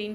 3